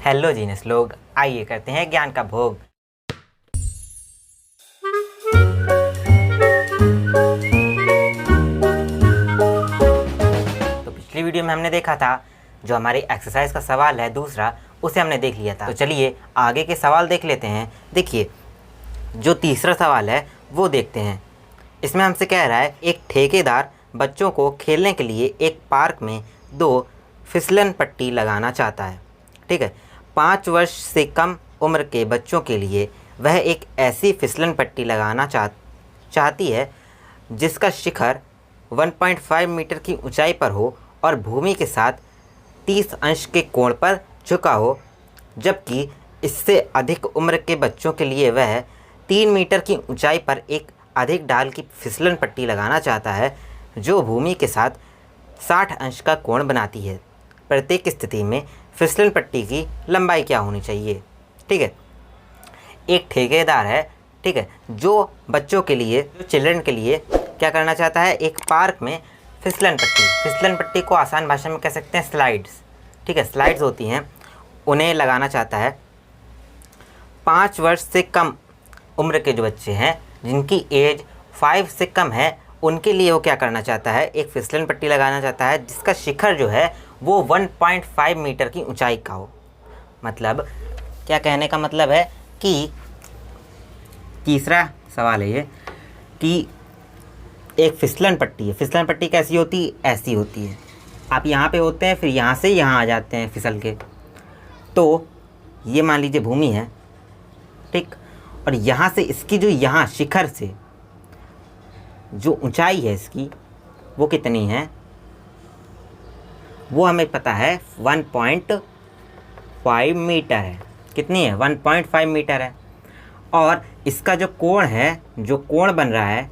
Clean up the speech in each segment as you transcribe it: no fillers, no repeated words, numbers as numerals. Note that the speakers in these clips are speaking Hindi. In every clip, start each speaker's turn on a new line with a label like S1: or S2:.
S1: हेलो जीनियस लोग, आइए करते हैं ज्ञान का भोग। तो पिछली वीडियो में हमने देखा था जो हमारी एक्सरसाइज का सवाल है दूसरा, उसे हमने देख लिया था। तो चलिए आगे के सवाल देख लेते हैं। देखिए जो तीसरा सवाल है वो देखते हैं। इसमें हमसे कह रहा है एक ठेकेदार बच्चों को खेलने के लिए एक पार्क में 2 फिसलन पट्टी लगाना चाहता है। ठीक है, 5 वर्ष से कम उम्र के बच्चों के लिए वह एक ऐसी फिसलन पट्टी लगाना चाहती है जिसका शिखर 1.5 मीटर की ऊंचाई पर हो और भूमि के साथ 30 अंश के कोण पर झुका हो, जबकि इससे अधिक उम्र के बच्चों के लिए वह 3 मीटर की ऊंचाई पर एक अधिक ढाल की फिसलन पट्टी लगाना चाहता है जो भूमि के साथ 60 अंश का कोण बनाती है। प्रत्येक स्थिति में फिसलन पट्टी की लंबाई क्या होनी चाहिए। ठीक है, एक ठेकेदार है, ठीक है, जो बच्चों के लिए, जो चिल्ड्रन के लिए क्या करना चाहता है, एक पार्क में फिसलन पट्टी को आसान भाषा में कह सकते हैं स्लाइड्स। ठीक है, स्लाइड्स होती हैं, उन्हें लगाना चाहता है। 5 वर्ष से कम उम्र के जो बच्चे हैं जिनकी एज 5 से कम है, उनके लिए वो क्या करना चाहता है, एक फिसलन पट्टी लगाना चाहता है जिसका शिखर जो है वो 1.5 मीटर की ऊंचाई का हो। मतलब क्या कहने का मतलब है कि तीसरा सवाल है ये कि एक फिसलन पट्टी है। फिसलन पट्टी कैसी होती है, ऐसी होती है। आप यहाँ पे होते हैं, फिर यहाँ से यहाँ आ जाते हैं फिसल के। तो ये मान लीजिए भूमि है, ठीक, और यहाँ से इसकी जो यहाँ शिखर से जो ऊंचाई है इसकी वो कितनी है, वो हमें पता है 1.5 मीटर है। कितनी है, 1.5 मीटर है। और इसका जो कोण है, जो कोण बन रहा है,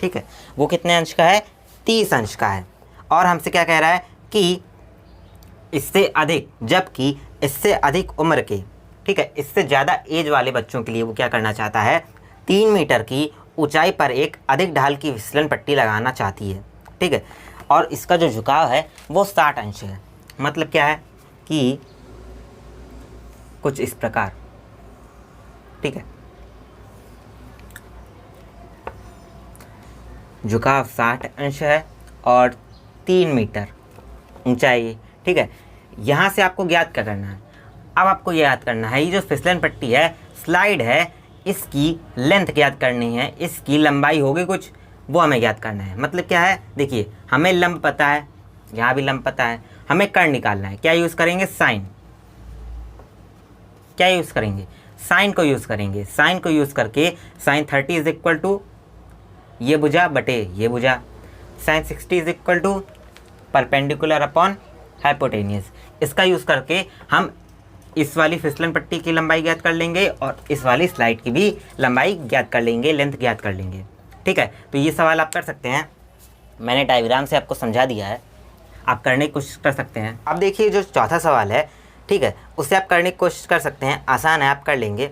S1: ठीक है, वो कितने अंश का है, 30 अंश का है। और हमसे क्या कह रहा है कि इससे अधिक, जबकि इससे अधिक उम्र के, ठीक है, इससे ज़्यादा एज वाले बच्चों के लिए वो क्या करना चाहता है, 3 मीटर की ऊंचाई पर एक अधिक ढाल की फिसलन पट्टी लगाना चाहती है। ठीक है, और इसका जो झुकाव है वो 60 अंश है। मतलब क्या है कि कुछ इस प्रकार, ठीक है, झुकाव 60 अंश है और 3 मीटर ऊंचाई। ठीक है, यहाँ से आपको ज्ञात क्या करना है, अब आपको ये याद करना है, ये जो फिसलन पट्टी है, स्लाइड है, इसकी लेंथ ज्ञात करनी है, इसकी लंबाई होगी कुछ, वो हमें ज्ञात करना है। मतलब क्या है, देखिए हमें लंब पता है, यहाँ भी लंब पता है, हमें कर्ण निकालना है। क्या यूज़ करेंगे, साइन। क्या यूज़ करेंगे, साइन को यूज़ करेंगे। साइन को यूज़ करके साइन 30 इज इक्वल टू ये भुजा बटे ये भुजा, sine 60 is equal to perpendicular upon hypotenuse. इसका यूज़ करके हम इस वाली फिसलन पट्टी की लंबाई ज्ञात कर लेंगे और इस वाली स्लाइड की भी लंबाई ज्ञात कर लेंगे, लेंथ ज्ञात कर लेंगे। ठीक है, तो ये सवाल आप कर सकते हैं। मैंने डायग्राम से आपको समझा दिया है, आप करने की कोशिश कर सकते हैं। अब देखिए जो चौथा सवाल है, ठीक है, उसे आप करने की कोशिश कर सकते हैं, आसान है, आप कर लेंगे।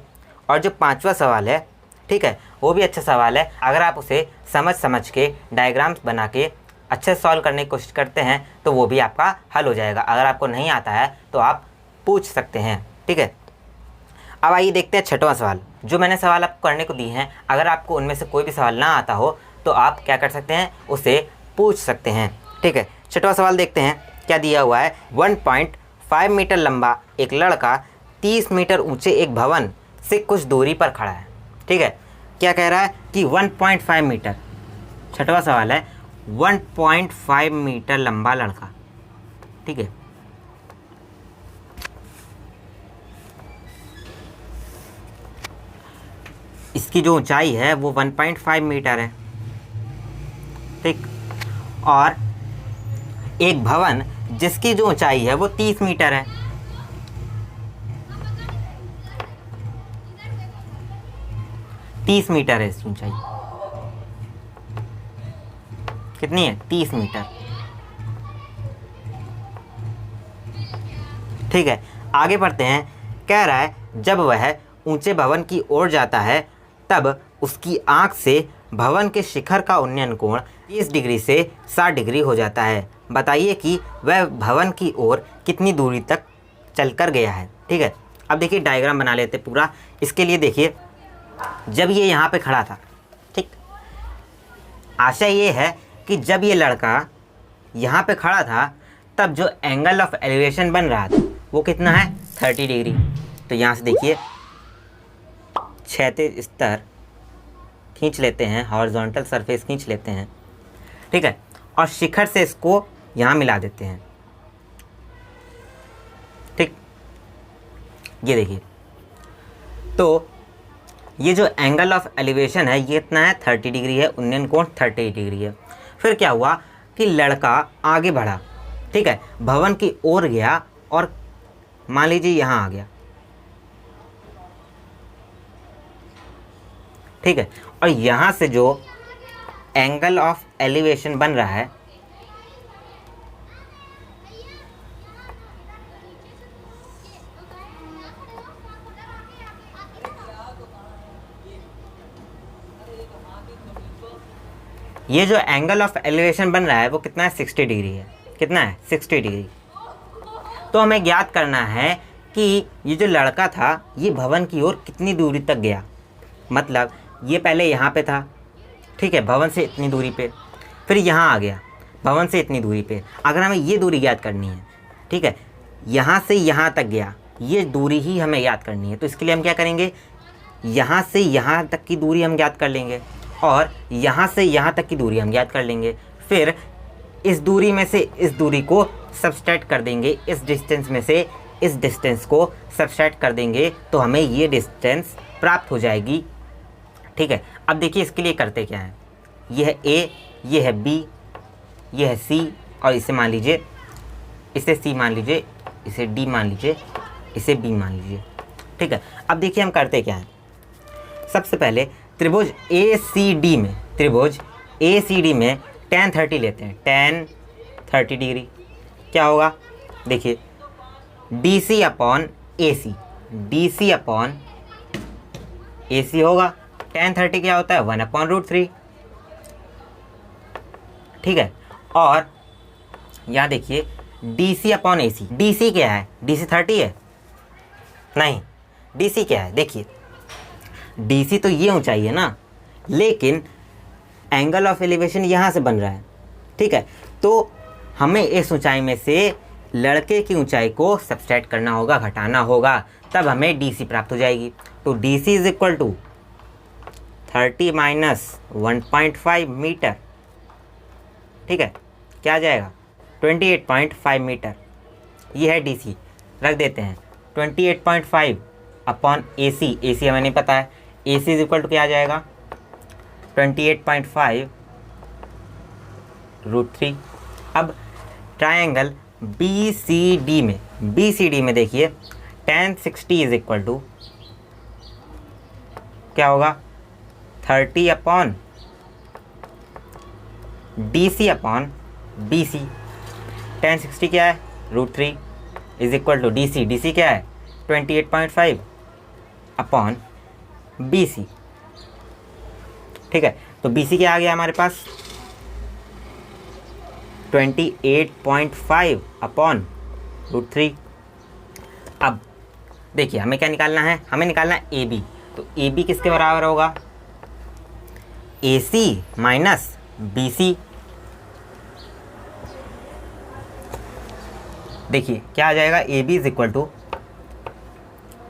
S1: और जो 5वां सवाल है, ठीक है, वो भी अच्छा सवाल है। अगर आप उसे समझ के डायग्राम्स बना के अच्छे से सॉल्व करने की कोशिश करते हैं तो वो भी आपका हल हो जाएगा। अगर आपको नहीं आता है तो आप पूछ सकते हैं। ठीक है, अब आइए देखते हैं 6वां सवाल। जो मैंने सवाल आपको करने को दी हैं, अगर आपको उनमें से कोई भी सवाल ना आता हो तो आप क्या कर सकते हैं, उसे पूछ सकते हैं। ठीक है, 6वां सवाल देखते हैं क्या दिया हुआ है। 1.5 मीटर लंबा एक लड़का 30 मीटर ऊंचे एक भवन से कुछ दूरी पर खड़ा है। ठीक है, क्या कह रहा है कि 1.5 मीटर, 6वां सवाल है, 1.5 मीटर लंबा लड़का। ठीक है, इसकी जो ऊंचाई है वो 1.5 मीटर है। ठीक, और एक भवन जिसकी जो ऊंचाई है वो 30 मीटर है। तीस मीटर है इसकी ऊंचाई। कितनी है, 30 मीटर। ठीक है, आगे बढ़ते हैं। कह रहा है जब वह ऊंचे भवन की ओर जाता है तब उसकी आंख से भवन के शिखर का उन्नयन कोण 30 डिग्री से 60 डिग्री हो जाता है। बताइए कि वह भवन की ओर कितनी दूरी तक चलकर गया है। ठीक है, अब देखिए डायग्राम बना लेते पूरा। इसके लिए देखिए, जब ये यहाँ पे खड़ा था, ठीक, आशा ये है कि जब ये लड़का यहाँ पे खड़ा था तब जो एंगल ऑफ एलिवेशन बन रहा था वो कितना है, 30 डिग्री। तो यहाँ से देखिए क्षैतिज स्तर खींच लेते हैं, हॉरिजॉन्टल सरफेस खींच लेते हैं, ठीक है, और शिखर से इसको यहाँ मिला देते हैं, ठीक। ये देखिए, तो ये जो एंगल ऑफ एलिवेशन है ये इतना है, 30 डिग्री है, उन्नयन कोण 30 डिग्री है। फिर क्या हुआ कि लड़का आगे बढ़ा, ठीक है, भवन की ओर गया और मान लीजिए यहाँ आ गया, ठीक है, और यहाँ से जो एंगल ऑफ एलिवेशन बन रहा है ये जो एंगल ऑफ एलिवेशन बन रहा है वो कितना है, 60 डिग्री है। कितना है, 60 डिग्री। तो हमें ज्ञात करना है कि ये जो लड़का था ये भवन की ओर कितनी दूरी तक गया। मतलब ये पहले यहाँ पे था, ठीक है, भवन से इतनी दूरी पे, फिर यहाँ आ गया भवन से इतनी दूरी पे। अगर हमें ये दूरी ज्ञात करनी है, ठीक है, यहाँ से यहाँ तक गया, ये दूरी ही हमें ज्ञात करनी है। तो इसके लिए हम क्या करेंगे, यहाँ से यहाँ तक की दूरी हम ज्ञात कर लेंगे और यहाँ से यहाँ तक की दूरी हम ज्ञात कर लेंगे। फिर इस दूरी में से इस दूरी को सबट्रैक्ट कर देंगे, इस डिस्टेंस में से इस डिस्टेंस को सबट्रैक्ट कर देंगे तो हमें ये डिस्टेंस प्राप्त हो जाएगी, ठीक है। अब देखिए इसके लिए करते क्या हैं, ये है ए, ये है बी, ये है सी, और इसे मान लीजिए, इसे सी मान लीजिए, इसे डी मान लीजिए, इसे बी मान लीजिए, ठीक है। अब देखिए हम करते क्या हैं, सबसे पहले त्रिभुज ए सी डी में, त्रिभुज ए सी डी में tan 30 लेते हैं, tan 30 डिग्री। क्या होगा, देखिए डी सी अपॉन ए सी, डी सी अपॉन ए सी होगा। tan 30 क्या होता है, 1/√3, ठीक है। और यहाँ देखिए डी सी अपॉन ए सी, डी सी क्या है, डी सी 30 है, नहीं, डी सी क्या है, देखिए डी सी तो ये ऊंचाई है ना, लेकिन एंगल ऑफ एलिवेशन यहाँ से बन रहा है, ठीक है। तो हमें इस ऊंचाई में से लड़के की ऊंचाई को सबट्रैक्ट करना होगा, घटाना होगा, तब हमें डी सी प्राप्त हो जाएगी। तो D C is equal to 30 minus 1.5 metre, ठीक है, क्या आ जाएगा, 28.5 मीटर। ये है डी सी, रख देते हैं 28.5 अपॉन ए सी, ए सी हमें नहीं पता है, ए सी इज इक्वल टू क्या आ जाएगा, 28.5 √3। अब ट्रायंगल बी सी डी में, बी सी डी में देखिए tan 60 इज इक्वल टू क्या होगा, 30 upon D C upon B C. tan 60 क्या है, √3 is equal to D C, D C क्या है 28.5 अपॉन बी सी, ठीक है। तो बी सी क्या आ गया हमारे पास, 28.5 अपॉन √3। अब देखिए हमें क्या निकालना है, हमें निकालना है ए बी। तो ए बी किसके बराबर होगा, ए सी माइनस बी सी। देखिए क्या आ जाएगा, A B is equal to,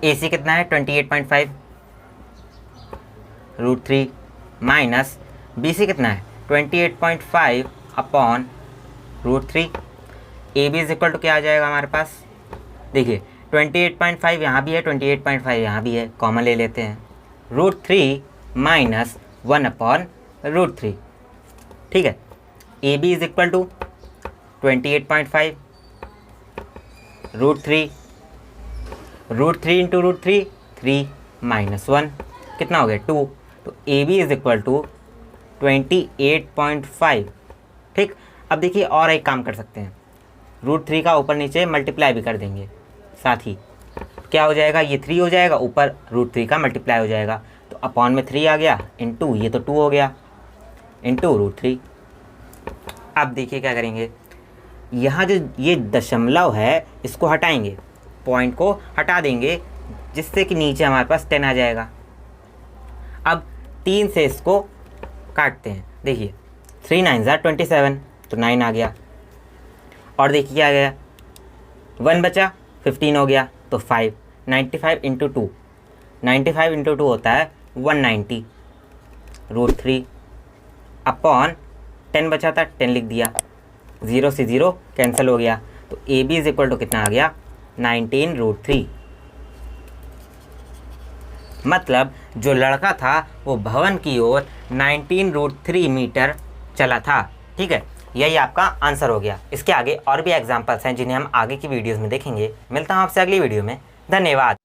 S1: A C कितना है 28.5 √3 माइनस बी सी कितना है 28.5 upon √3। A B is equal to क्या आ जाएगा हमारे पास, देखिए 28.5 यहाँ भी है, 28.5 यहाँ भी है, कॉमन ले लेते हैं, √3 माइनस 1 अपॉन √3, ठीक है। A B is equal to 28.5 √3, √3 into √3, 3 minus 1 कितना हो गया 2। तो A B is equal to 28.5, ठीक। अब देखिए और एक काम कर सकते हैं, √3 का ऊपर नीचे मल्टीप्लाई भी कर देंगे साथ ही, क्या हो जाएगा, ये 3 हो जाएगा, ऊपर √3 का मल्टीप्लाई हो जाएगा, तो अपॉन में 3 आ गया, इंटू ये तो 2 हो गया, इंटू √3। अब देखिए क्या करेंगे, यहाँ जो ये दशमलव है इसको हटाएंगे, पॉइंट को हटा देंगे, जिससे कि नीचे हमारे पास 10 आ जाएगा। अब 3 से इसको काटते हैं। देखिए 3 9 27, तो 9 आ गया। और देखिए क्या आ गया, 1 बचा, 15 हो गया, तो 5। 95 इंटू 2, 95 इंटू 2 होता है 190 √3 अपॉन 10 बचा था, 10 लिख दिया, 0 से 0 कैंसिल हो गया, तो A B is equal to कितना आ गया, 19 √3। मतलब जो लड़का था वो भवन की ओर 19 √3 मीटर चला था। ठीक है, यही आपका आंसर हो गया। इसके आगे और भी एग्जाम्पल्स हैं जिन्हें हम आगे की वीडियोस में देखेंगे। मिलता हूँ आपसे अगली वीडियो में। धन्यवाद।